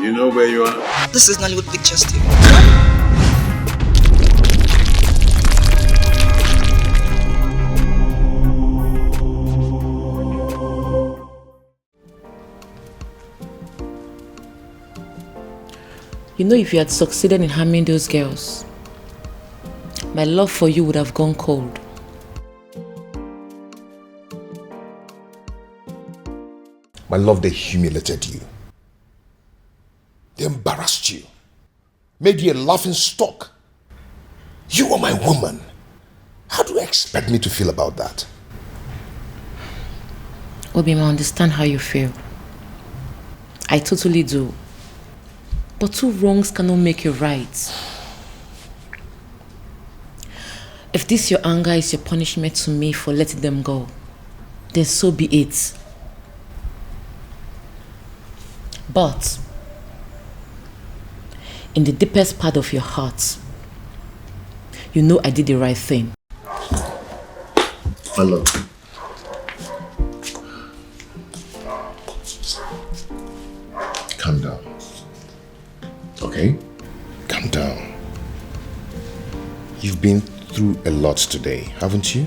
You know where you are? This is Nollywoodpicturestv. You know, if you had succeeded in harming those girls, my love for you would have gone cold. My love, they humiliated you. They embarrassed you. Made you a laughing stock. You are my woman. How do you expect me to feel about that? Obima, I understand how you feel. I totally do. But two wrongs cannot make you right. If this your anger is your punishment to me for letting them go, then so be it. But in the deepest part of your heart, you know I did the right thing. Hello. Calm down. Okay? Calm down. You've been through a lot today, haven't you?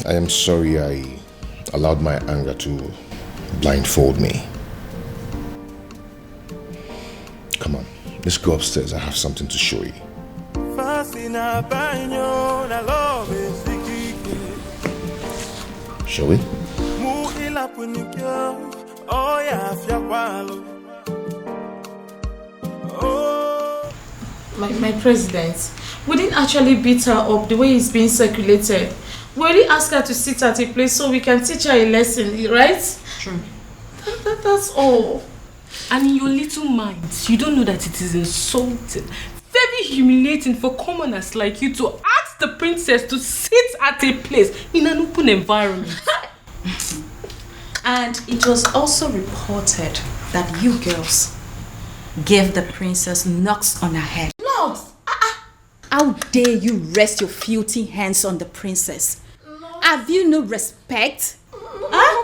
I am sorry I allowed my anger to blindfold me. Come on, let's go upstairs. I have something to show you. Shall we? My president, we didn't actually beat her up the way it's being circulated. We only asked her to sit at a place so we can teach her a lesson, right? True. That's all. And in your little minds, you don't know that it is insulting, very humiliating for commoners like you to ask the princess to sit at a place in an open environment. And it was also reported that you girls gave the princess knocks on her head. Knocks? How dare you rest your filthy hands on the princess? No. Have you no respect?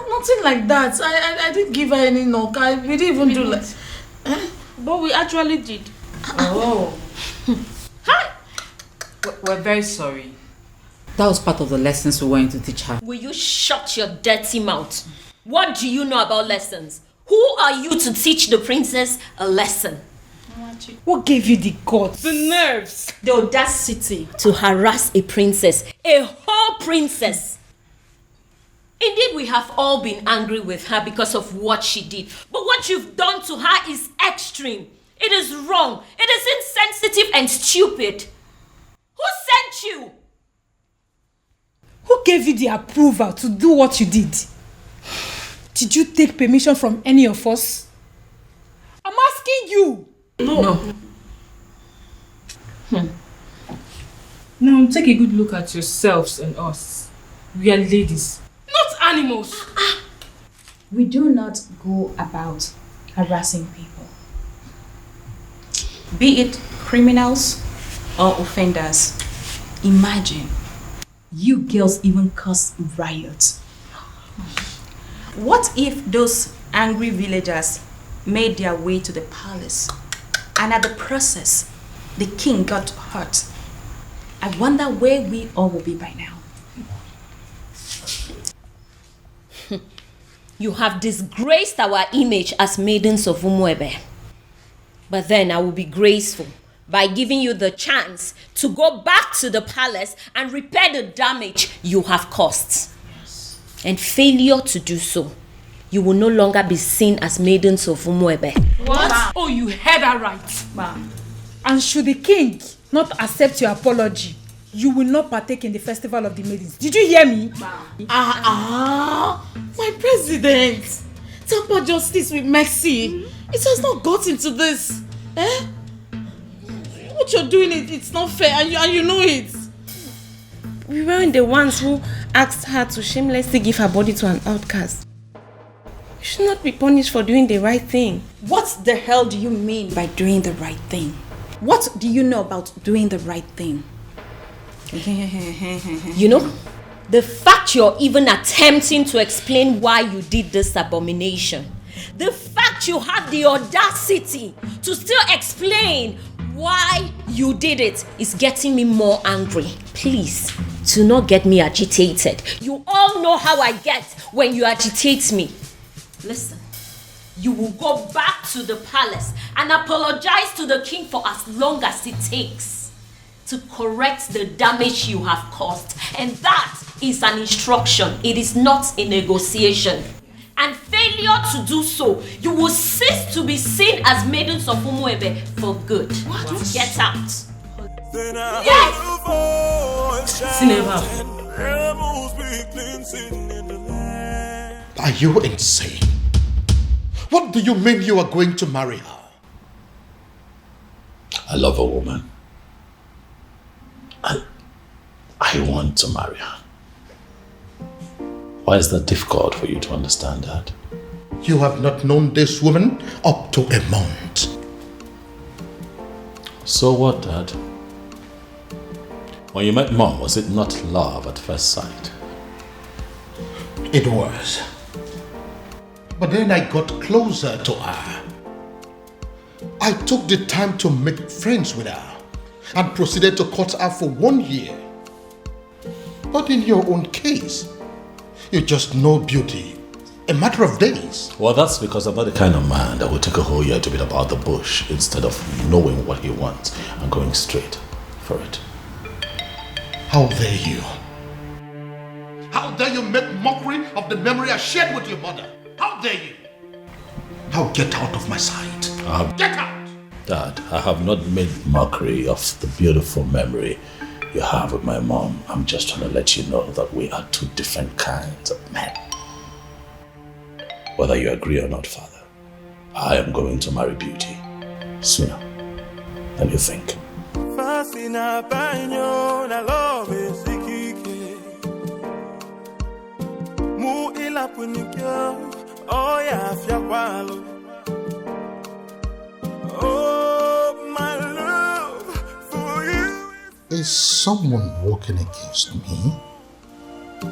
Nothing like that. I didn't give her any knock. We didn't even do that. But we actually did. Oh. We're very sorry. That was part of the lessons we were going to teach her. Will you shut your dirty mouth? What do you know about lessons? Who are you to teach the princess a lesson? What gave you the guts? The nerves. The audacity to harass a princess. A whole princess. Indeed, we have all been angry with her because of what she did. But what you've done to her is extreme. It is wrong. It is insensitive and stupid. Who sent you? Who gave you the approval to do what you did? Did you take permission from any of us? I'm asking you. No. Now take a good look at yourselves and us. We are ladies, not animals. We do not go about harassing people, be it criminals or offenders. Imagine, you girls even cause riots. What if those angry villagers made their way to the palace and at the process, the king got hurt? I wonder where we all will be by now. You have disgraced our image as maidens of Umuebe. But then I will be graceful by giving you the chance to go back to the palace and repair the damage you have caused. Yes. And failure to do so, you will no longer be seen as maidens of Umuebe. What? Ma. Oh, you heard her right. Ma. And should the king not accept your apology, you will not partake in the festival of the maidens. Did you hear me? Ma. My president. Tamper justice with mercy. It has not got into this. What you're doing, it's not fair, and you know it. We weren't the ones who asked her to shamelessly give her body to an outcast. You should not be punished for doing the right thing. What the hell do you mean by doing the right thing? What do you know about doing the right thing? You know, The fact you're even attempting to explain why you did this abomination, the fact you have the audacity to still explain why you did it is getting me more angry. Please, do not get me agitated. You all know how I get when you agitate me. Listen, you will go back to the palace and apologize to the king for as long as it takes to correct the damage you have caused. And that is an instruction. It is not a negotiation. And failure to do so, you will cease to be seen as maidens of Umuebe for good. What? Get out. Yes! Cinema. Are you insane? What do you mean you are going to marry her? I love a woman. I want to marry her. Why is that difficult for you to understand, Dad? You have not known this woman up to a month. So what, Dad? When you met Mom, was it not love at first sight? It was. But then I got closer to her. I took the time to make friends with her and proceeded to court her for 1 year. But in your own case, you just know beauty a matter of days. Well, that's because I'm not the kind of man that will take a whole year to beat about the bush instead of knowing what he wants and going straight for it. How dare you? How dare you make mockery of the memory I shared with your mother? How dare you? Now get out of my sight. Get out! Dad, I have not made mockery of the beautiful memory you have with my mom. I'm just trying to let you know that we are two different kinds of men. Whether you agree or not, Father, I am going to marry Beauty sooner than you think. Oh, my love for you. Is someone working against me?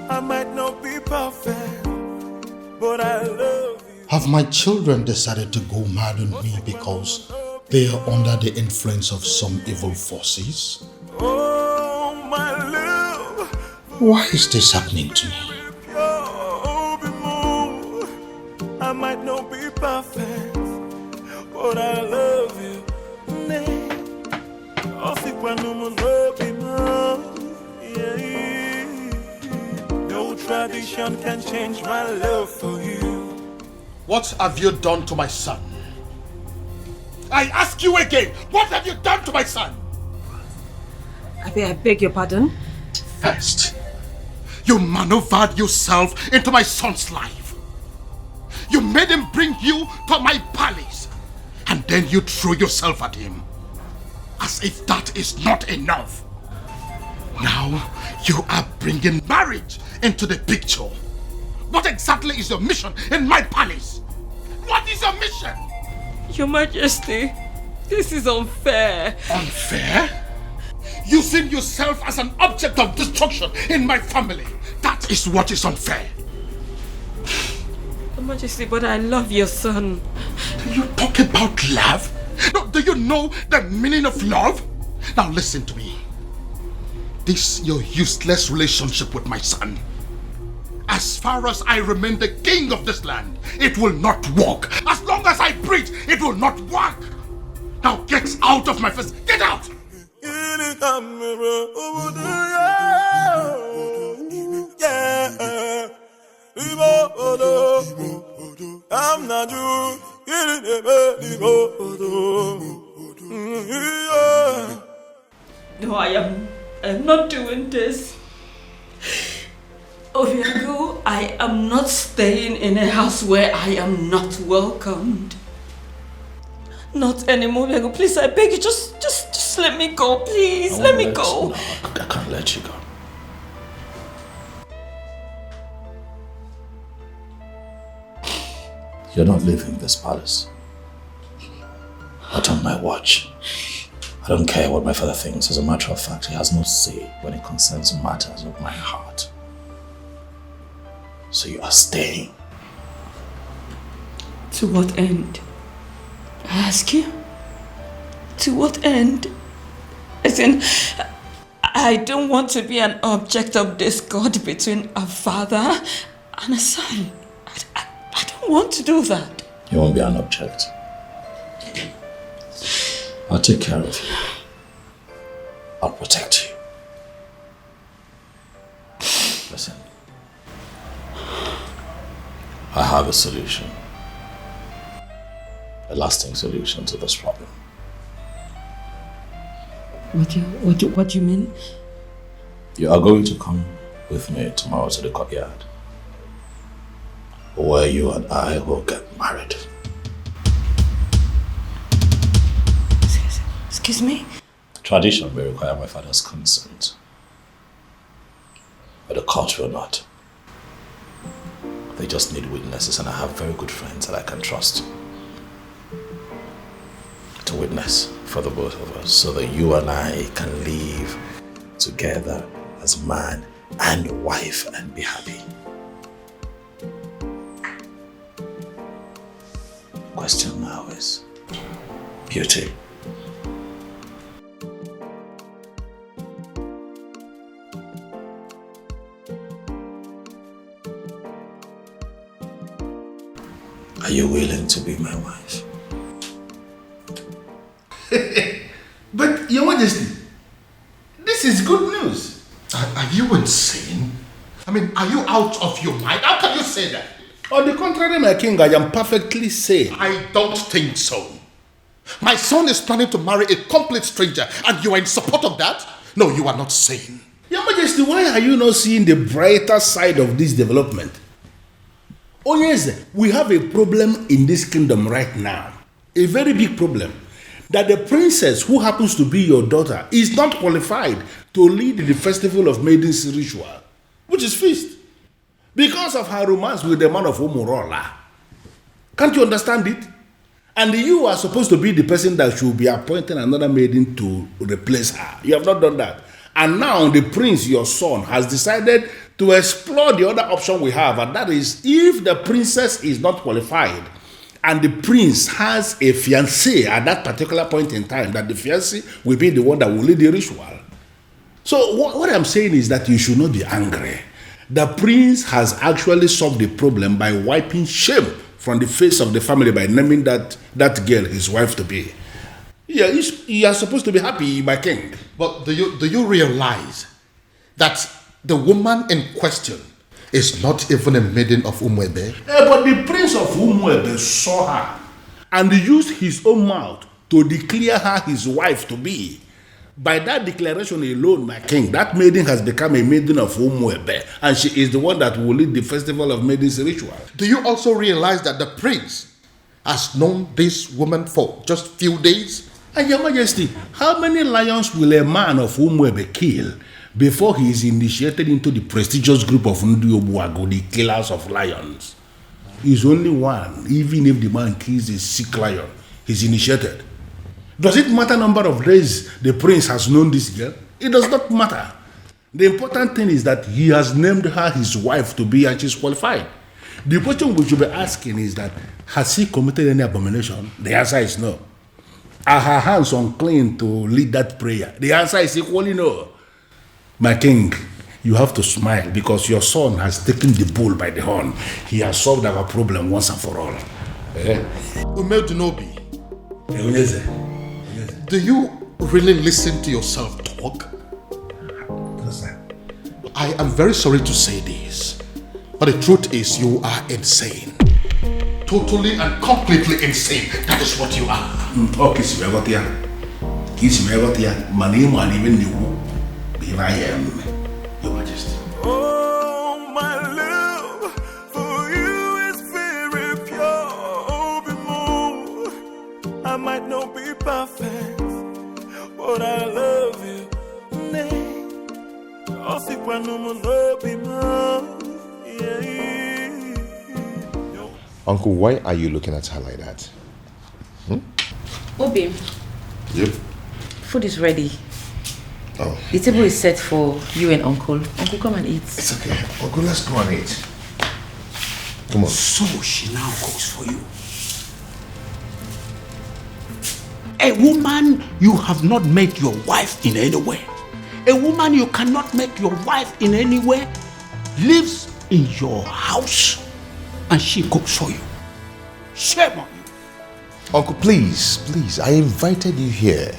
I might not be perfect, but I love you. Have my children decided to go mad on me because they are under the influence of some evil forces? Oh, my love. Why is this happening to me? I might not be perfect, but I love you. No tradition can change my love for you. What have you done to my son? I ask you again, what have you done to my son? I beg your pardon? First, you maneuvered yourself into my son's life. You made him bring you to my palace. And then you threw yourself at him. As if that is not enough. Now, you are bringing marriage into the picture. What exactly is your mission in my palace? What is your mission? Your Majesty, this is unfair. Unfair? Using yourself as an object of destruction in my family. That is what is unfair. Your Majesty, but I love your son. You talk about love? No, do you know the meaning of love? Now listen to me. This your useless relationship with my son. As far as I remain the king of this land, it will not work. As long as I breathe, it will not work. Now get out of my face. Get out! I'm not you. No, I am not doing this. Obiagu, I am not staying in a house where I am not welcomed. Not anymore, Obiagu. Please, I beg you, just let me go, please. Let me go. No, I can't let you go. You're not leaving this palace. Not on my watch. I don't care what my father thinks. As a matter of fact, he has no say when it concerns matters of my heart. So you are staying. To what end? I ask you? To what end? As in, I don't want to be an object of discord between a father and a son. I don't want to do that. You won't be an object. I'll take care of you. I'll protect you. Listen. I have a solution. A lasting solution to this problem. What do you mean? You are going to come with me tomorrow to the courtyard, where you and I will get married. Excuse me? Tradition may require my father's consent, but the court will not. They just need witnesses, and I have very good friends that I can trust to witness for the both of us, so that you and I can live together as man and wife and be happy. Question now is, beauty. Are you willing to be my wife? But, Your Majesty, this is good news. Are you insane? I mean, are you out of your mind? How can you say that? On the contrary, my king, I am perfectly sane. I don't think so. My son is planning to marry a complete stranger, and you are in support of that? No, you are not sane. Your Majesty, why are you not seeing the brighter side of this development? Onye Eze, we have a problem in this kingdom right now. A very big problem. That the princess who happens to be your daughter is not qualified to lead the festival of Maidens ritual, which is feast, because of her romance with the man of Umurola. Can't you understand it? And you are supposed to be the person that should be appointing another maiden to replace her. You have not done that. And now the prince, your son, has decided to explore the other option we have, and that is if the princess is not qualified and the prince has a fiancé at that particular point in time, that the fiancé will be the one that will lead the ritual. So what I'm saying is that you should not be angry. The prince has actually solved the problem by wiping shame from the face of the family by naming that girl his wife to be. Yeah, you are supposed to be happy, my king. But do you realize that the woman in question is not even a maiden of Umuebe? But the prince of Umuebe saw her and used his own mouth to declare her his wife to be. By that declaration alone, my king, that maiden has become a maiden of Umuebe, and she is the one that will lead the festival of Maidens ritual. Do you also realize that the prince has known this woman for just few days? And Your Majesty, how many lions will a man of Umuebe kill before he is initiated into the prestigious group of Obiagu, the killers of lions? He's only one. Even if the man kills a sick lion, he's initiated. Does it matter number of days the prince has known this girl? It does not matter. The important thing is that he has named her his wife to be, and she's qualified. The question we should be asking is that, has he committed any abomination? The answer is no. Are her hands unclean to lead that prayer? The answer is equally no. My king, you have to smile because your son has taken the bull by the horn. He has solved our problem once and for all. Umedunobi, do you really listen to yourself talk? I am very sorry to say this, but the truth is you are insane. Totally and completely insane. That is what you are. Okay, Simegotia. Simegotia. Mani mani even you. Here I am, Your Majesty. Oh, my love for you is very pure. More. I might not be perfect, but I love you. Uncle, why are you looking at her like that? Obi. Yep. Food is ready. Oh. The table is set for you and Uncle. Uncle, come and eat. It's okay. Uncle, let's go and eat. Come on. So she now cooks for you. A woman you have not made your wife in any way. A woman you cannot make your wife in any way lives in your house and she cooks for you. Shame on you. Uncle, please, I invited you here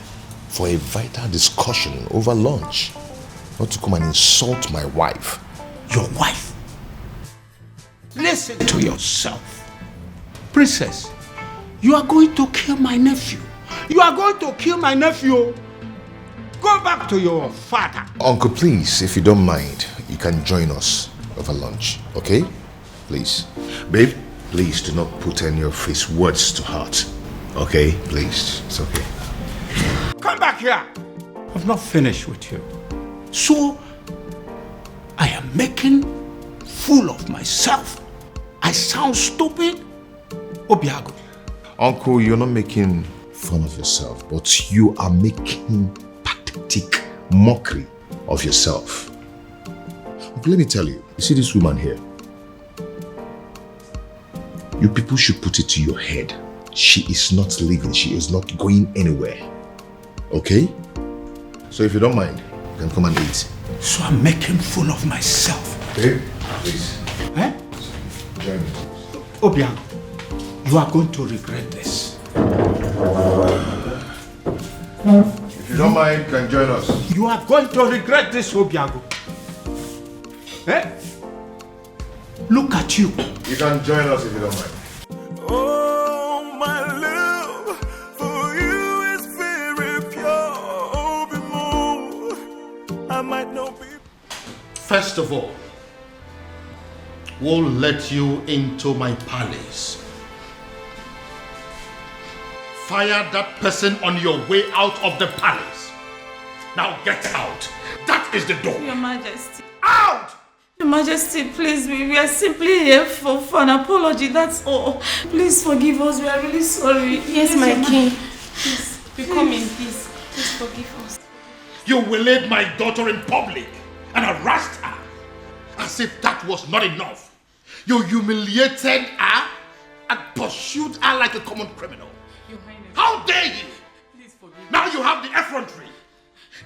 for a vital discussion over lunch. Not to come and insult my wife. Your wife? Listen to yourself. Princess, you are going to kill my nephew. You are going to kill my nephew. Go back to your father. Uncle, please, if you don't mind, you can join us over lunch, okay? Please. Babe, please do not put any of his words to heart. Okay? Please. It's okay. Come back here. I've not finished with you. So, I am making fool of myself. I sound stupid. Obiagu. Uncle, you're not making fun of yourself, but you are making pathetic mockery of yourself. Uncle, let me tell you, you see this woman here? You people should put it to your head. She is not leaving. She is not going anywhere. Okay? So if you don't mind, you can come and eat. So I'm making fool of myself. Okay? Please. Eh? Join me. Obiagu, you are going to regret this. If you don't mind, you can join us. You are going to regret this, Obiagu. Eh? Look at you. You can join us if you don't mind. Oh, my love for you is very pure. I might not be. First of all, we'll let you into my palace. Fire that person on your way out of the palace. Now get out. That is the door. Your Majesty. Out! Your Majesty, please, we are simply here for an apology, that's all. Please forgive us, we are really sorry. Yes, my king. Please, we come in peace. Please forgive us. You waylaid my daughter in public and harassed her. As if that was not enough. You humiliated her and pursued her like a common criminal. Your Highness. How dare you? Please forgive me. Now you have the effrontery,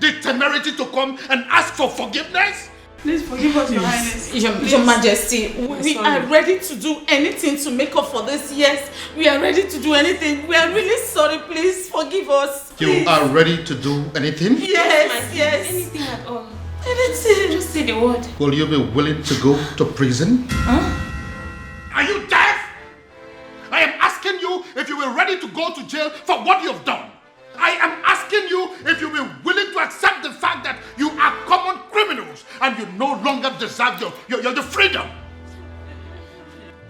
the temerity to come and ask for forgiveness? Please forgive us, Your Highness. Your Majesty, we are ready to do anything to make up for this. Yes, we are ready to do anything. We are really sorry. Please forgive us. Please. You are ready to do anything? Yes, yes. Anything at all. Anything. Just say the word. Will you be willing to go to prison? Huh? Are you deaf? I am asking you if you were ready to go to jail for what you have done. I am asking you if you were willing to accept the fact that you are common criminals and you no longer deserve your freedom.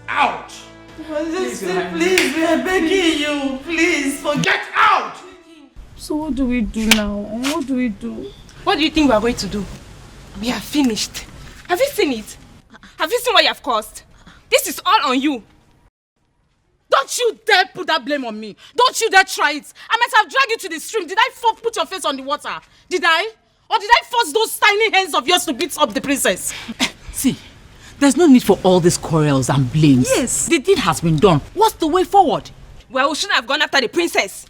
Out! Majesty, please, we are begging you. Please, forget. Get out! So what do we do now? What do we do? What do you think we are going to do? We are finished. Have you seen it? Have you seen what you have caused? This is all on you. Don't you dare put that blame on me. Don't you dare try it. I might have dragged you to the stream. Did I put your face on the water? Did I? Or did I force those tiny hands of yours to beat up the princess? See, there's no need for all these quarrels and blames. Yes. The deed has been done. What's the way forward? Well, we shouldn't have gone after the princess.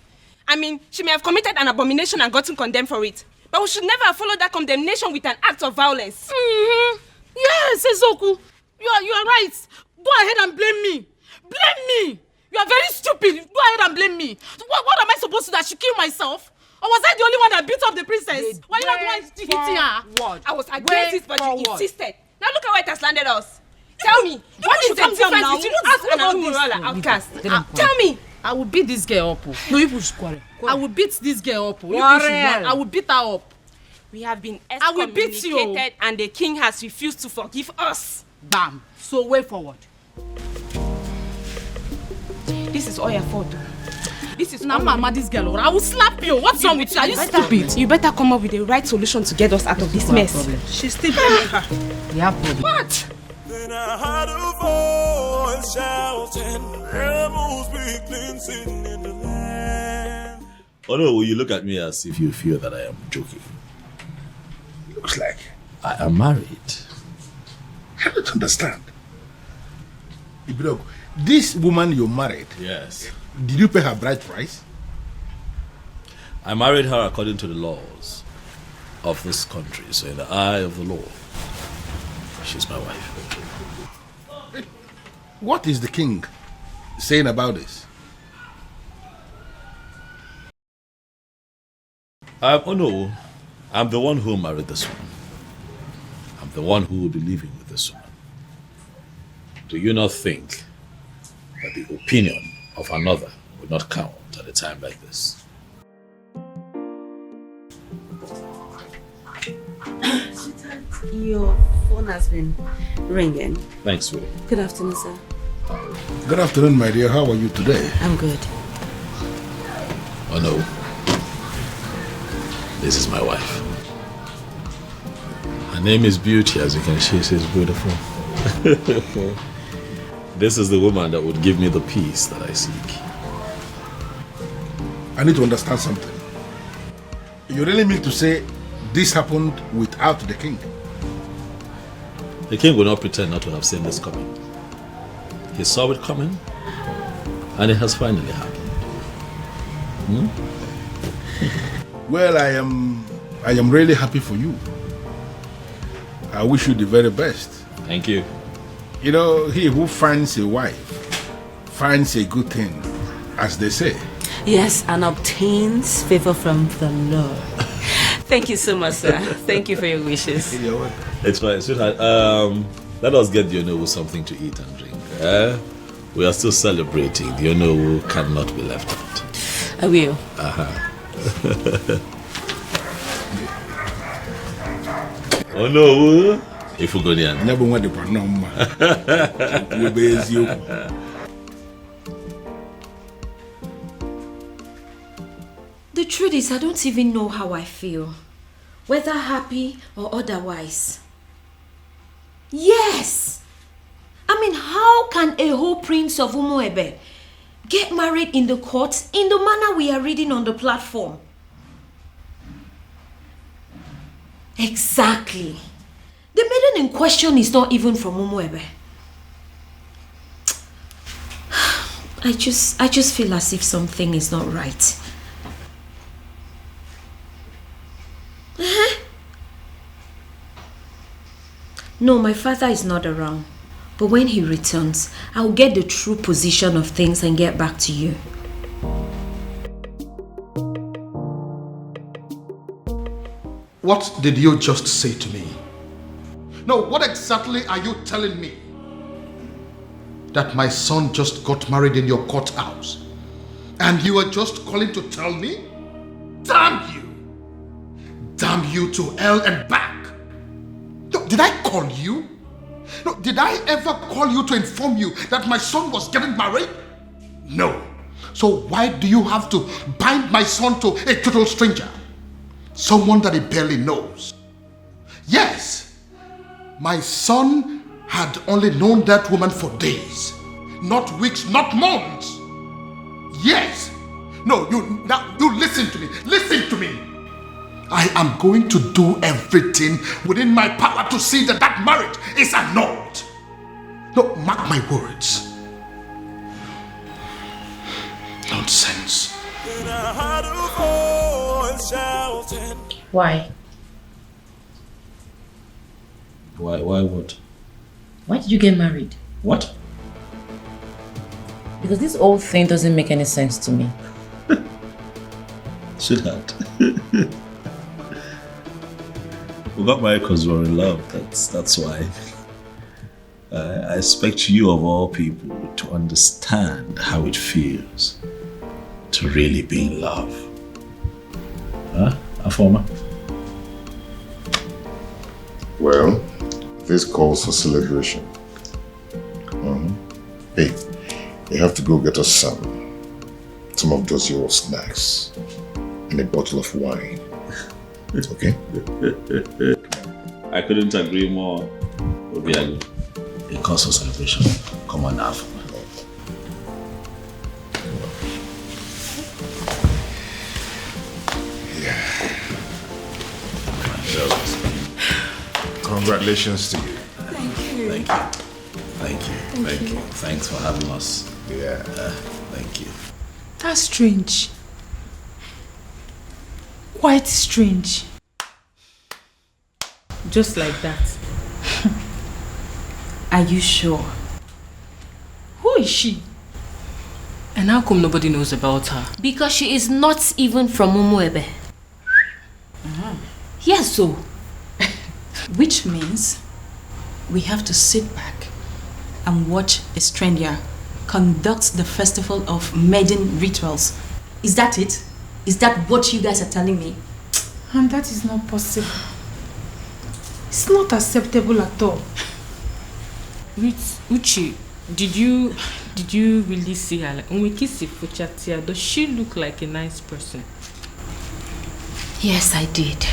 I mean, she may have committed an abomination and gotten condemned for it. But we should never have followed that condemnation with an act of violence. Mm-hmm. Yes, Ezoku. You are right. Go ahead and blame me. Blame me. You are very stupid. Go ahead and blame me. What am I supposed to do? I should kill myself? Or was I the only one that beat up the princess? Why are you not the one hitting her? I was against it, but you insisted. Now look at where it has landed us. Tell me, what is the difference between us and our Umurola outcast? Tell me. I will beat this girl up. No, you push quarrel. I will beat this girl up. I will beat her up. We have been I will beat you. excommunicated and the king has refused to forgive us. Bam. So way forward. This is all your fault. This is now, Mama, this girl. I will slap you. What's wrong with you? Are you stupid? You better come up with the right solution to get us out of this mess. She's still blaming her. Yeah, problem. What? Then I heard a voice shouting, rebels be cleansing in the land. Oh no, you look at me as if you feel that I am joking. Looks like I am married. I don't understand. Ibrog, this woman you married, Yes. did you pay her bride price? I married her according to the laws of this country. So in the eye of the law, she's my wife. What is the king saying about this? Oh no, I'm the one who married this woman. I'm the one who will be living with this woman. Do you not think that the opinion of another would not count at a time like this? Your phone has been ringing. Thanks, sweetie. Good afternoon, sir. Good afternoon, my dear. How are you today? I'm good. Oh no. This is my wife. Her name is Beauty, as you can see, she's beautiful. This is the woman that would give me the peace that I seek. I need to understand something. You really mean to say this happened without the king? The king will not pretend not to have seen this coming. He saw it coming, and it has finally happened. Well, I am really happy for you. I wish you the very best. Thank you. You know, he who finds a wife finds a good thing, as they say. Yes, and obtains favor from the Lord. Thank you so much, sir. Thank you for your wishes. You're welcome. It's fine, sweetheart. Let us get the Onowu something to eat and drink. We are still celebrating. The Onowu cannot be left out. I will. Onowu, if you go there. Never want to pronounce. The truth is, I don't even know how I feel, whether happy or otherwise. Yes! I mean, how can a whole prince of Umuebe get married in the court in the manner we are reading on the platform? Exactly. The maiden in question is not even from Umuebe. I just feel as if something is not right. No, my father is not around. But when he returns, I'll get the true position of things and get back to you. What did you just say to me? No, what exactly are you telling me? That my son just got married in your courthouse, and you are just calling to tell me? Damn you! Damn you to hell and back! No, did I call you? No, did I ever call you to inform you that my son was getting married? No. So why do you have to bind my son to a total stranger? Someone that he barely knows. Yes, my son had only known that woman for days, not weeks, not months. Yes. No, you listen to me. Listen to me. I am going to do everything within my power to see that that marriage is annulled. No, mark my words. Nonsense. Why? Why what? Why did you get married? What? Because this whole thing doesn't make any sense to me. Sweetheart. We got married because we were in love. That's why. I expect you of all people to understand how it feels to really be in love. Huh, Afoma? Well, this calls for celebration. Hey, you have to go get us some of those your snacks and a bottle of wine. Okay? I couldn't agree more, Obiagu. It calls for celebration. Come on now. Congratulations to you. Thank you. Thank you. Thank you. Thanks for having us. Yeah. Thank you. That's strange. Quite strange. Just like that. Are you sure? Who is she? And how come nobody knows about her? Because she is not even from Umuebe. Yes, so. Which means we have to sit back and watch a stranger conduct the festival of maiden rituals. Is that it? Is that what you guys are telling me? And that is not possible. It's not acceptable at all. Uche, did you really see her? Like, does she look like a nice person? Yes, I did.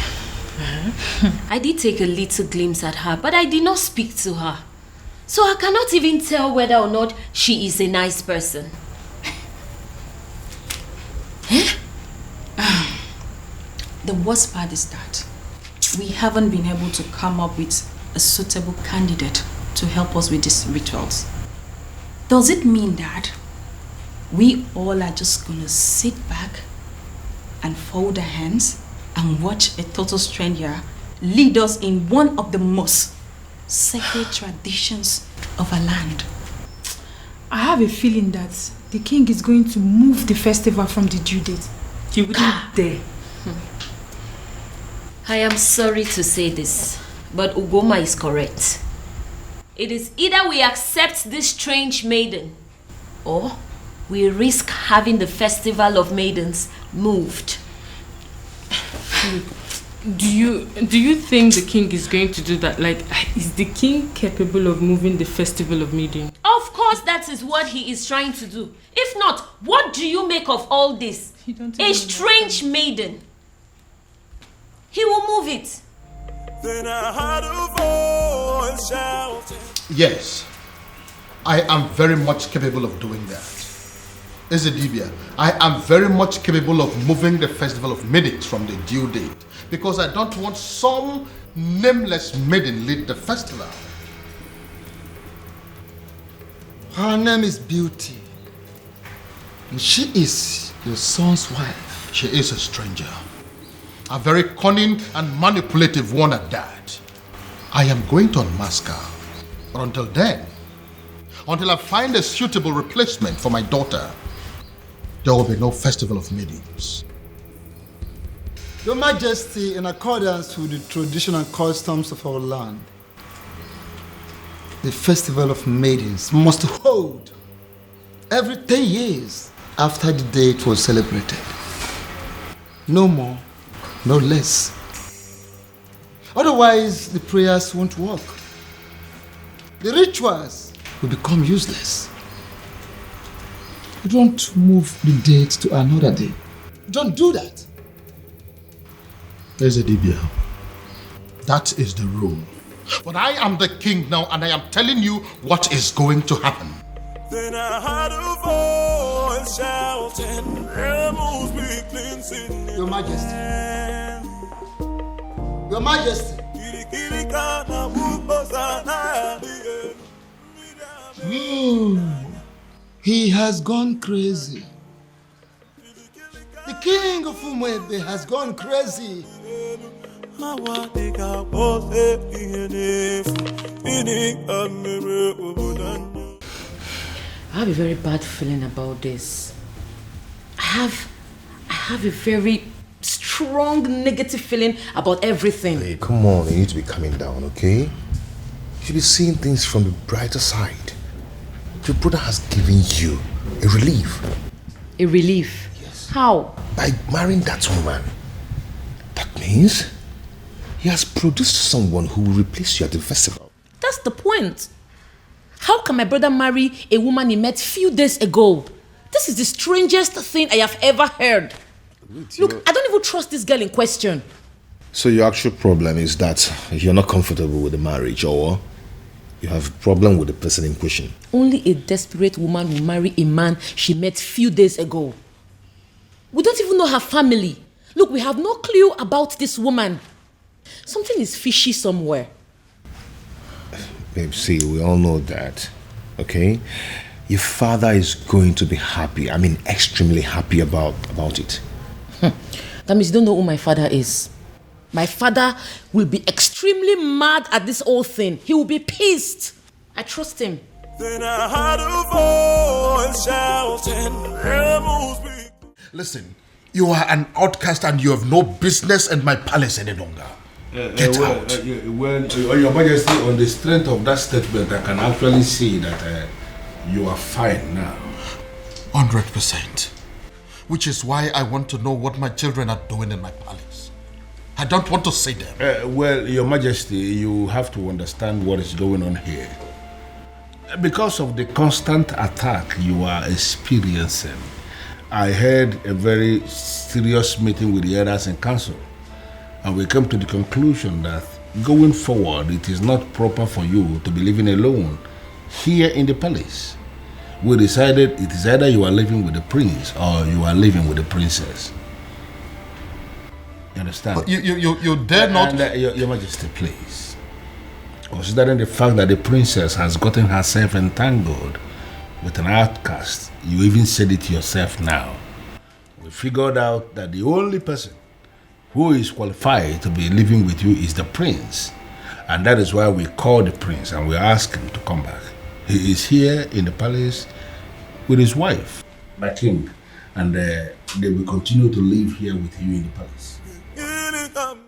I did take a little glimpse at her, but I did not speak to her. So I cannot even tell whether or not she is a nice person. The worst part is that we haven't been able to come up with a suitable candidate to help us with these rituals. Does it mean that we all are just going to sit back and fold our hands and watch a total stranger lead us in one of the most sacred traditions of our land? I have a feeling that the king is going to move the festival from the due date. He wouldn't dare. I am sorry to say this, but Ugoma is correct. It is either we accept this strange maiden, or we risk having the festival of maidens moved. Do you think the king is going to do that? Like, is the king capable of moving the festival of maiden? Of course, that is what he is trying to do. If not, what do you make of all this? A strange maiden. He will move it. Then I heard a voice shouting. Yes, I am very much capable of doing that. Ezedibia, I am very much capable of moving the festival of maidens from the due date, because I don't want some nameless maiden lead the festival. Her name is Beauty, and she is your son's wife. She is a stranger, a very cunning and manipulative one at that. I am going to unmask her, but until then, until I find a suitable replacement for my daughter, there will be no festival of maidens. Your Majesty, in accordance with the tradition and customs of our land, the festival of maidens must hold every 10 years after the day it was celebrated. No more, no less. Otherwise, the prayers won't work. The rituals will become useless. You don't move the date to another day. You don't do that. Ezedibia, that is the rule. But I am the king now, and I am telling you what is going to happen. Then I heard a voice shouting, "Rebels be cleansing." Your Majesty. Your Majesty. He has gone crazy. The king of Umuebe has gone crazy. I have a very bad feeling about this. I have a very strong negative feeling about everything. Hey, come on, you need to be calming down, okay? You should be seeing things from the brighter side. Your brother has given you a relief. A relief? Yes. How? By marrying that woman. That means he has produced someone who will replace you at the festival. That's the point. How can my brother marry a woman he met few days ago? This is the strangest thing I have ever heard. Look, I don't even trust this girl in question. So your actual problem is that you're not comfortable with the marriage, or you have a problem with the person in question? Only a desperate woman will marry a man she met few days ago. We don't even know her family. Look, we have no clue about this woman. Something is fishy somewhere. Babe, see, we all know that. okay? Your father is going to be happy. I mean, extremely happy about it. That means you don't know who my father is. My father will be extremely mad at this whole thing. He will be pissed. I trust him. Then I heard a voice shouting, listen, you are an outcast and you have no business in my palace any longer. Get out. Your Majesty, on the strength of that statement, I can actually see that you are fine now. 100%. Which is why I want to know what my children are doing in my palace. I don't want to see them. Well, Your Majesty, you have to understand what is going on here. Because of the constant attack you are experiencing, I had a very serious meeting with the elders in council, and we came to the conclusion that going forward, it is not proper for you to be living alone here in the palace. We decided it is either you are living with the prince or you are living with the princess. You understand? You dare not... Your Majesty, please. Considering the fact that the princess has gotten herself entangled with an outcast, you even said it yourself now. We figured out that the only person who is qualified to be living with you is the prince. And that is why we called the prince and we asked him to come back. He is here in the palace with his wife, my king, and they will continue to live here with you in the palace.